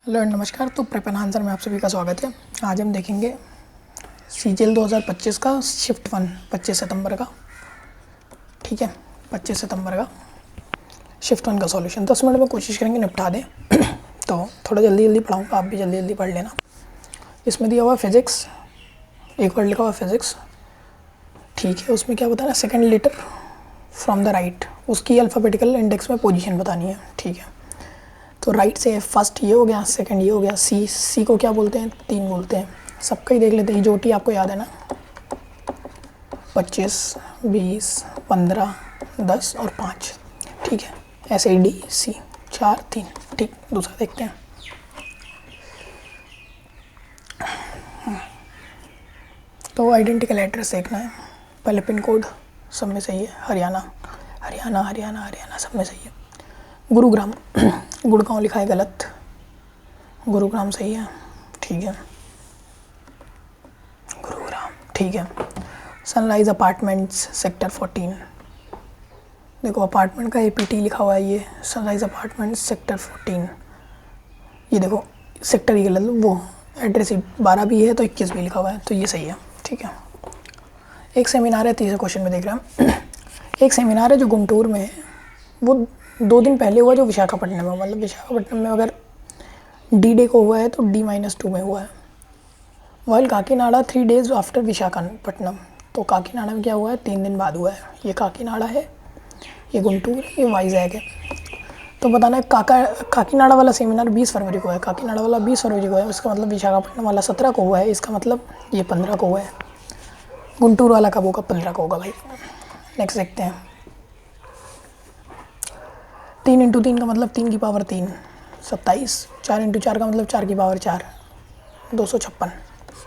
Hello नमस्कार। तो prep and answer में आप सभी का स्वागत है। आज हम देखेंगे सीजीएल 2025 का शिफ्ट 1 25 सितंबर का। ठीक है, 25 सितंबर का शिफ्ट 1 का सॉल्यूशन 10 मिनट में कोशिश करेंगे निपटा दें। तो थोड़ा जल्दी जल्दी पढ़ाऊँगा, आप भी जल्दी जल्दी पढ़ लेना। इसमें दिया हुआ फिज़िक्स, एक वर्ड लिखा हुआ फिज़िक्स। ठीक है, उसमें क्या बताना, second letter from the right, उसकी अल्फ़ाबेटिकल इंडेक्स में पोजीशन बतानी है। ठीक है, तो राइट से फर्स्ट ये हो गया, सेकंड ये हो गया। सी को क्या बोलते हैं, 3 बोलते हैं। सबका ही देख लेते हैं, जो टी आपको याद है ना, 25, 20, 15, 10 और 5। ठीक है, ऐसे ही डी सी 4 3। ठीक, दूसरा देखते हैं। तो आइडेंटिकल एड्रेस देखना है। पहले पिन कोड सब में सही है, हरियाणा हरियाणा हरियाणा हरियाणा सब में सही है। गुरुग्राम गुड़गांव लिखा है गलत, गुरुग्राम सही है। ठीक है, गुरुग्राम ठीक है। सनराइज अपार्टमेंट्स सेक्टर 14, देखो अपार्टमेंट का एपीटी लिखा हुआ है, ये सनराइज अपार्टमेंट्स सेक्टर 14। ये देखो सेक्टर ही गलत, वो एड्रेस ही 12 भी है तो 21 भी लिखा हुआ है, तो ये सही है। ठीक है, एक सेमिनार है, तीसरे क्वेश्चन में देख रहे हैं। एक सेमिनार है जो गुंटूर में है, वो 2 दिन पहले हुआ, जो विशाखापट्टनम में। मतलब विशाखापट्टनम में अगर डी डे को हुआ है तो D-2 में हुआ है। While Kakinada 3 days after Visakhapatnam, तो काकीनाडा में क्या हुआ है, 3 दिन बाद हुआ है। ये काकीनाडा है, ये गुंटूर, ये वाइजैग है। तो बताना है काकीनाडा वाला सेमिनार 20 फरवरी को है, काकीनाडा वाला 20 फरवरी को है, इसका मतलब विशाखापट्टनम वाला 17 को हुआ है, इसका मतलब ये 15 को हुआ है। गुंटूर वाला कब होगा, 15 को होगा भाई। नेक्स्ट देखते हैं। 3 × 3 का मतलब 3 की पावर 3, 27। 4 × 4 का मतलब 4 की पावर 4, 256।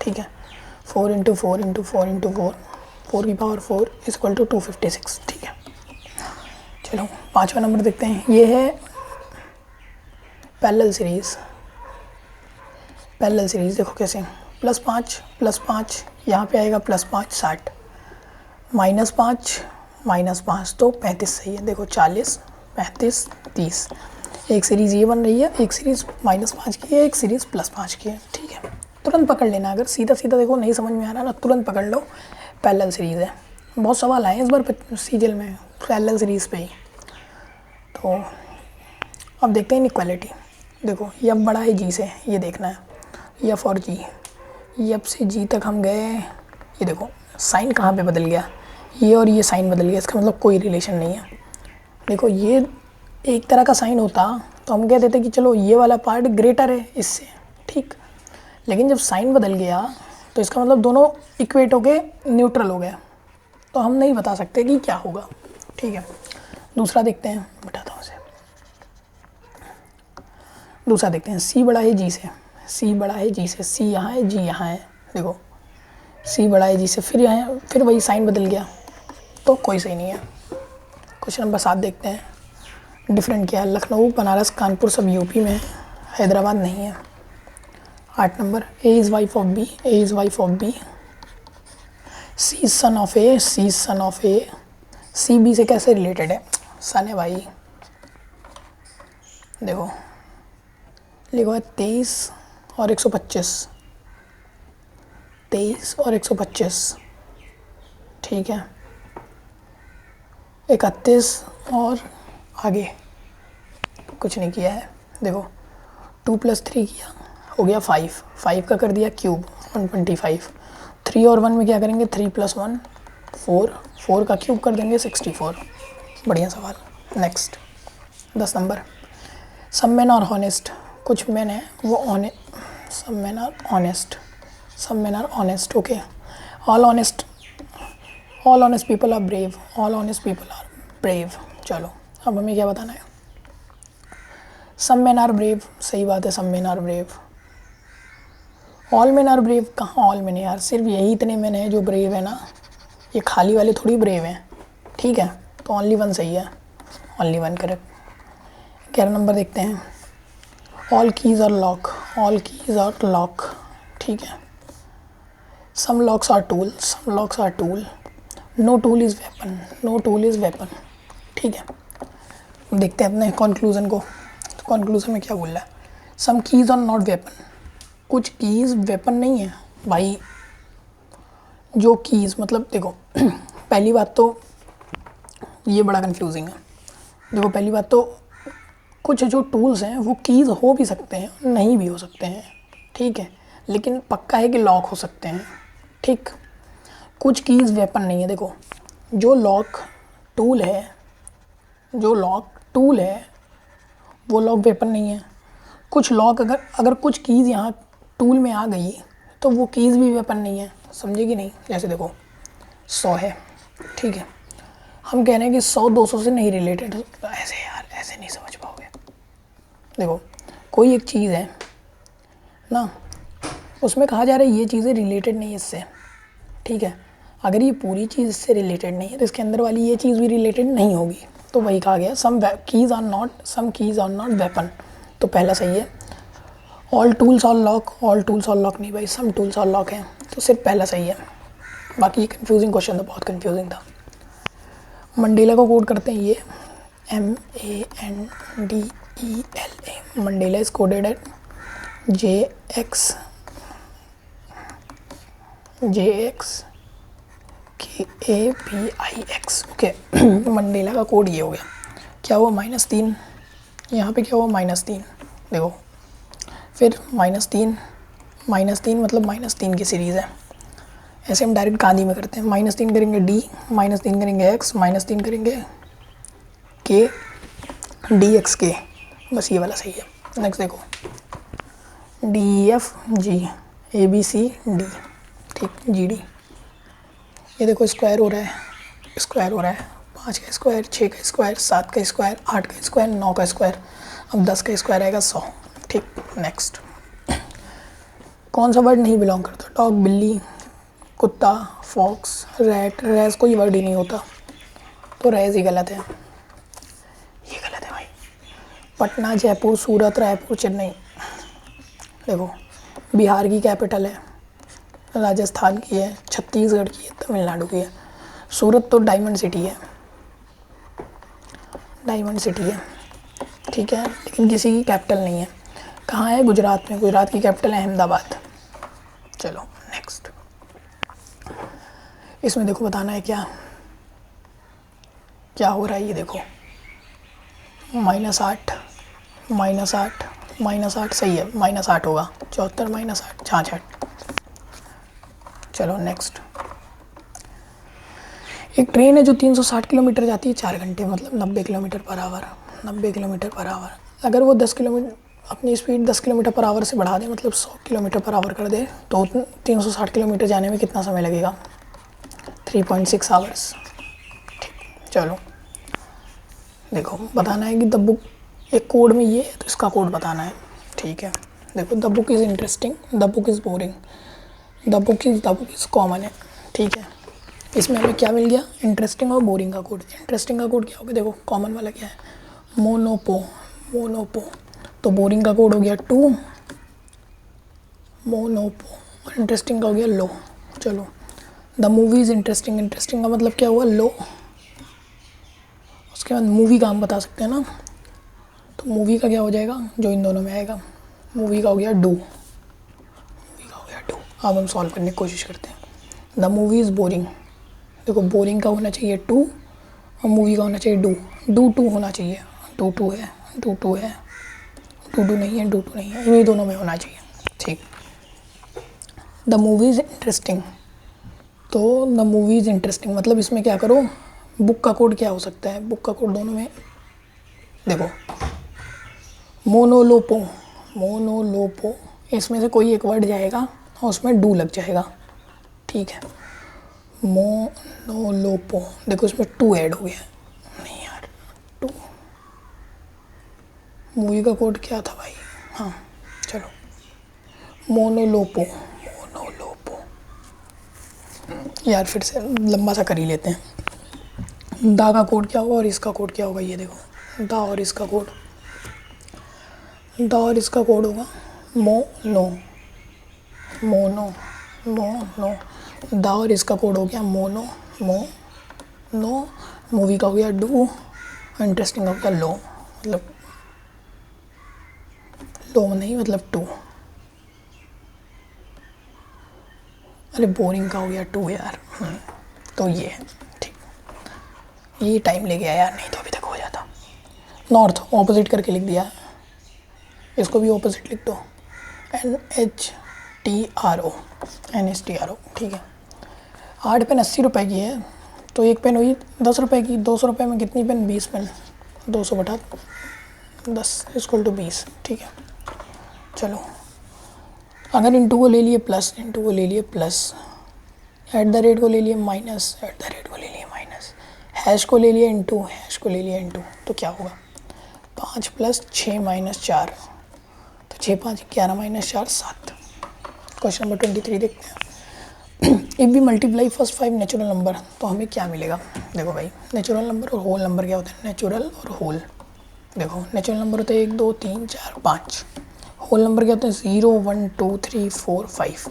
ठीक है, 4 × 4 × 4 × 4, 4 की पावर 4 = 256। ठीक है, चलो 5वां नंबर देखते हैं। ये है पैरेलल सीरीज़। पैरेलल सीरीज़ देखो कैसे, +5 +5, यहाँ पे आएगा +5 60, -5 -5, तो 35 सही है। देखो 40 35 30, एक सीरीज़ ये बन रही है, एक सीरीज़ -5 की है, एक सीरीज़ +5 की है। ठीक है, तुरंत पकड़ लेना। अगर सीधा सीधा देखो नहीं समझ में आ रहा ना, तुरंत पकड़ लो, पैरेलल सीरीज़ है। बहुत सवाल आए इस बार सीजीएल में पैरेलल सीरीज़ पे ही। तो अब देखते हैं इनइक्वालिटी। देखो एफ बड़ा है जी से, ये देखना है, एफ और जी। एफ से जी तक हम गए, ये देखो साइन कहाँ पे बदल गया, ये और ये साइन बदल गया, इसका मतलब कोई रिलेशन नहीं है। देखो ये एक तरह का साइन होता तो हम कहते थे कि चलो ये वाला पार्ट ग्रेटर है इससे, ठीक। लेकिन जब साइन बदल गया तो इसका मतलब दोनों इक्वेट हो गए, न्यूट्रल हो गए, तो हम नहीं बता सकते कि क्या होगा। ठीक है, दूसरा देखते हैं, बताता हूँ उसे। दूसरा देखते हैं, सी बड़ा है जी से, सी बड़ा है जी से, सी यहाँ है, जी यहाँ है। देखो सी बड़ा है जी से, फिर यहाँ फिर वही साइन बदल गया, तो कोई सही नहीं है। क्वेश्चन नंबर 7 देखते हैं। डिफरेंट क्या है, लखनऊ बनारस कानपुर सब यूपी में है, हैदराबाद नहीं है। 8 number, A is wife of B, A is wife of B, C is son of A, C is son of A. C B से कैसे रिलेटेड है, सन है भाई। देखो लिखो है 23 और 125, 23 और 125। ठीक है, 31 और आगे कुछ नहीं किया है। देखो 2 + 3 किया, हो गया 5, 5 का कर दिया क्यूब 125। 3 और 1 में क्या करेंगे, 3 + 1 4, 4 का क्यूब कर देंगे 64। बढ़िया सवाल। Next 10 number, some man are honest, कुछ मैन है वो some man are honest, some man are honest. Okay, all honest people are brave, all honest people are brave. चलो अब हमें क्या बताना है, सम मैन आर ब्रेव, सही बात है, some man are brave. All man are brave, कहाँ ऑल मैन है यार, सिर्फ यही इतने मैन है जो ब्रेव है ना, ये खाली वाले थोड़ी ब्रेव हैं। ठीक है, तो ओनली 1 सही है, ओनली 1 करेक्ट। 11 नंबर देखते हैं, all keys are lock, all keys are lock. ठीक है, some locks are tool, some locks are tool, no tool is weapon, no tool is weapon. ठीक है, देखते हैं अपने कंक्लूज़न को। तो कंक्लूज़न में क्या बोल रहा है, सम कीज़ आर नॉट वेपन, कुछ कीज़ वेपन नहीं है भाई। जो कीज़ मतलब देखो पहली बात तो ये बड़ा कंफ्यूजिंग है। देखो पहली बात तो कुछ जो टूल्स हैं वो कीज़ हो भी सकते हैं, नहीं भी हो सकते हैं, ठीक है, लेकिन पक्का है कि लॉक हो सकते हैं, ठीक। कुछ कीज़ वेपन नहीं है। देखो जो लॉक टूल है, जो लॉक टूल है वो लॉक वेपन नहीं है। कुछ लॉक अगर कुछ कीज़ यहाँ टूल में आ गई तो वो कीज़ भी वेपन नहीं है, समझे कि नहीं। जैसे देखो 100 है, ठीक है, हम कह रहे हैं कि 100 200 से नहीं रिलेटेड, ऐसे यार ऐसे नहीं समझ पाओगे। देखो कोई एक चीज़ है ना, उसमें कहा जा रहा है ये चीज़ें रिलेटेड नहीं है इससे, ठीक है। अगर ये पूरी चीज़ इससे रिलेटेड नहीं है तो इसके अंदर वाली ये चीज़ भी रिलेटेड नहीं होगी, तो वही कहा गया some keys are not weapon. तो पहला सही है। All tools are lock, all tools are lock नहीं भाई, सम टूल्स आर लॉक हैं, तो सिर्फ पहला सही है। बाकी ये कन्फ्यूजिंग क्वेश्चन था, बहुत कन्फ्यूजिंग था। मंडेला को कोड करते हैं ये MANDELA, Mandela is coded at JX KAPIX, okay. Mandela का कोड ये हो गया। क्या हुआ -3, यहाँ पे क्या हुआ -3, देखो फिर -3 मतलब -3 की सीरीज़ है। ऐसे हम डायरेक्ट गांधी में करते हैं, -3 करेंगे D, -3 करेंगे X, -3 करेंगे K, DXK, बस ये वाला सही है। नेक्स्ट देखो DEFG ABCD, ठीक, GD। ये देखो स्क्वायर हो रहा है, 5 का स्क्वायर, 6 का स्क्वायर, 7 का स्क्वायर, 8 का स्क्वायर, 9 का स्क्वायर, अब 10 का स्क्वायर आएगा 100, ठीक। नेक्स्ट कौन सा वर्ड नहीं बिलोंग करता, डॉग, बिल्ली, कुत्ता, फॉक्स, रैट, रेस कोई वर्ड ही नहीं होता, तो रेस ही गलत है, ये गलत है भाई। पटना, जयपुर, सूरत, रायपुर, चेन्नई, देखो बिहार की कैपिटल है, राजस्थान की है, छत्तीसगढ़ की है, तमिलनाडु की है। सूरत तो डायमंड सिटी है, ठीक है, लेकिन किसी की कैपिटल नहीं है। कहाँ है, गुजरात में, गुजरात की कैपिटल है अहमदाबाद। चलो नेक्स्ट, इसमें देखो बताना है क्या क्या हो रहा है, ये देखो -8 सही है, -8 होगा, 74 -8 66। चलो नेक्स्ट, एक ट्रेन है जो 360 किलोमीटर जाती है 4 घंटे, मतलब 90 किलोमीटर पर आवर। अगर वो 10 किलोमीटर अपनी स्पीड 10 किलोमीटर पर आवर से बढ़ा दे, मतलब 100 किलोमीटर पर आवर कर दे, तो 360 किलोमीटर जाने में कितना समय लगेगा, 3.6 आवर्स, ठीक। चलो देखो बताना है कि द बुक, एक कोड में ये है तो इसका कोड बताना है, ठीक है। देखो the book is interesting, the book is boring, the book is common है, ठीक है। इसमें हमें क्या मिल गया, इंटरेस्टिंग और बोरिंग का कोड। इंटरेस्टिंग का कोड क्या होगा, देखो कॉमन वाला क्या है, मोनोपो, तो बोरिंग का कोड हो गया 2 मोनोपो, और इंटरेस्टिंग का हो गया लो। चलो द मूवी इज़ इंटरेस्टिंग का मतलब क्या हुआ, लो। उसके बाद मूवी का हम बता सकते हैं ना, तो मूवी का क्या हो जाएगा, जो इन दोनों में आएगा, मूवी का हो गया डू। अब हम सॉल्व करने की कोशिश करते हैं। द मूवी इज़ बोरिंग, देखो बोरिंग का होना चाहिए 2 और मूवी का होना चाहिए डू 2 होना चाहिए, 2 है, 2 नहीं है, इन्हीं दोनों में होना चाहिए, ठीक। द मूवी इज़ इंटरेस्टिंग, तो द मूवी इज़ इंटरेस्टिंग मतलब इसमें क्या करो, बुक का कोड क्या हो सकता है, बुक का कोड दोनों में देखो, मोनोलोपो, इसमें से कोई एक वर्ड जाएगा और उसमें डू लग जाएगा, ठीक है। मोनोलोपो, देखो इसमें 2 ऐड हो गया, नहीं यार 2, मूवी का कोड क्या था भाई, हाँ चलो मोनोलोपो, यार फिर से लंबा सा कर ही लेते हैं। दा का कोड क्या होगा और इसका कोड क्या होगा, ये देखो दा और इसका कोड होगा मोनो, दा और इसका कोड हो गया मोनो, मूवी का हो गया डू, इंटरेस्टिंग का हो गया लो, मतलब लो नहीं मतलब 2, अरे बोरिंग का हो गया 2 यार। तो ये है ठीक, ये टाइम ले गया यार, नहीं तो अभी तक हो जाता। नॉर्थ ऑपोजिट करके लिख दिया, इसको भी ऑपोजिट लिख दो, NHTRO, NHTRO ठीक है। 8 पेन 80 रुपये की है, तो एक पेन हुई 10 रुपये की, 200 रुपये में कितनी पेन, 20 पेन, 200 बटा 10 इक्वल टू 20 ठीक है। चलो अगर इंटू को ले लिए प्लस, इंटू को ले लिए प्लस, एट द रेट को ले लिए माइनस, एट द रेट को ले लिए माइनस, हैश को ले लिए इंटू, हैश को ले लिए इंटू, तो क्या होगा 5 प्लस 6 माइनस 4, तो 6 5 11 माइनस 4 7। क्वेश्चन नंबर 23 देखते हैं। If we multiply first 5 natural number, तो हमें क्या मिलेगा। देखो भाई नेचुरल नंबर और होल नंबर क्या होता है, नेचुरल और होल। देखो नेचुरल नंबर होते हैं 1 2 3 4 5, होल नंबर क्या होते हैं 0 1 2 3 4 5।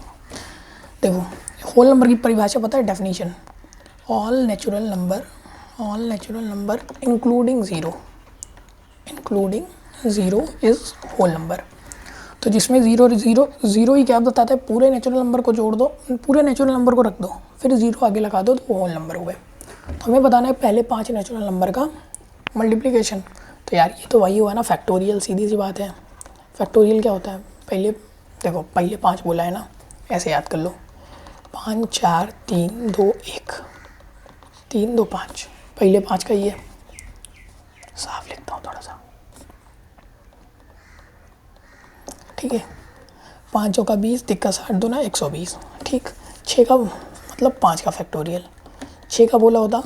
देखो होल नंबर की परिभाषा पता है, definition, all natural number including zero is whole number. तो जिसमें ज़ीरो ही क्या बताता है, पूरे नेचुरल नंबर को जोड़ दो, पूरे नेचुरल नंबर को रख दो, फिर ज़ीरो आगे लगा दो, तो वो होल नंबर हो गए। तो हमें बताना है पहले 5 नेचुरल नंबर का मल्टीप्लिकेशन। तो यार ये तो वही हुआ ना फैक्टोरियल, सीधी सी बात है। फैक्टोरियल क्या होता है, पहले देखो पहले 5 बोला है ना, ऐसे याद कर लो, 5 4 3 2 1, 3 2 5, पहले 5 का ये साफ लिखता हूँ थोड़ा सा, ठीक है। 5 चौका 20, तिक्का 60, दूना 120 ठीक। 6 का मतलब 5 का फैक्टोरियल, 6 का बोला होता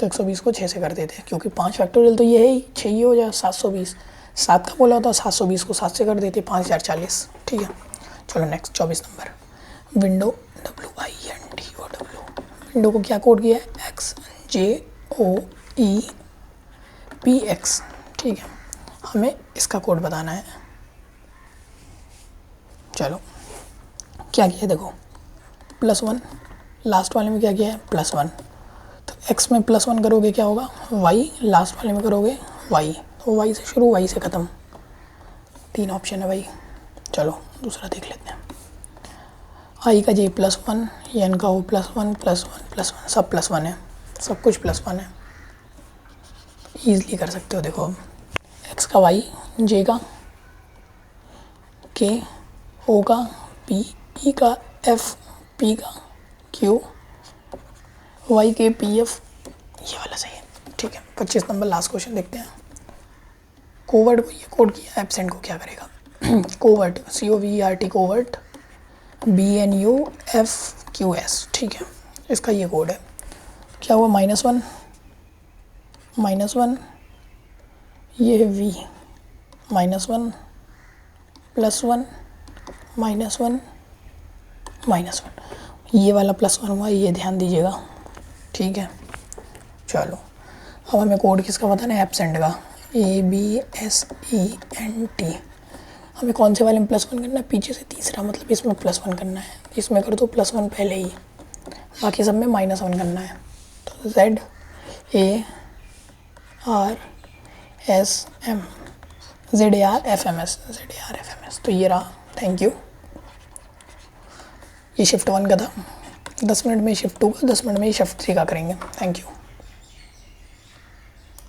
तो 120 को 6 से कर देते, क्योंकि 5 फैक्टोरियल तो ये है ही, 6 ही हो जाए 720। 7 का बोला होता 720 को 7 से कर देते, 5040 ठीक है। चलो next 24 number, window WINDO, window को क्या कोड किया है, XJOEPX ठीक है। हमें इसका कोड बताना है। चलो क्या किया, देखो +1, लास्ट वाले में क्या किया है +1, तो x में +1 करोगे क्या होगा y, लास्ट वाले में करोगे y, तो y से शुरू y से ख़त्म, 3 ऑप्शन है भाई। चलो दूसरा देख लेते हैं। i का j +1, n का o +1 +1 सब +1 है, सब कुछ +1 है, ईजिली कर सकते हो। देखो अब x का y, j का k, o का p, e का f, p का q, y के pf, ये वाला सही है ठीक है। 25 नंबर लास्ट क्वेश्चन देखते हैं। कोवर्ट को ये कोड किया, एब्सेंट को क्या करेगा, कोवर्ट COVERT कोवर्ट BNUFQS ठीक है, इसका ये कोड है। क्या हुआ -1, ये है V, -1 +1 -1 ये वाला +1 हुआ, ये ध्यान दीजिएगा ठीक है। चलो अब हमें कोड किसका बताना है, एब्सेंट का, ABSENT। हमें कौन से वाले में +1 करना है, पीछे से तीसरा, मतलब इसमें +1 करना है, इसमें कर दो +1 पहले ही, बाकी सब में -1 करना है। तो ZARFMS तो ये रहा, थैंक यू। ये शिफ्ट 1 का था, 10 मिनट में शिफ्ट 2 का, 10 मिनट में शिफ्ट 3 का करेंगे। Thank you.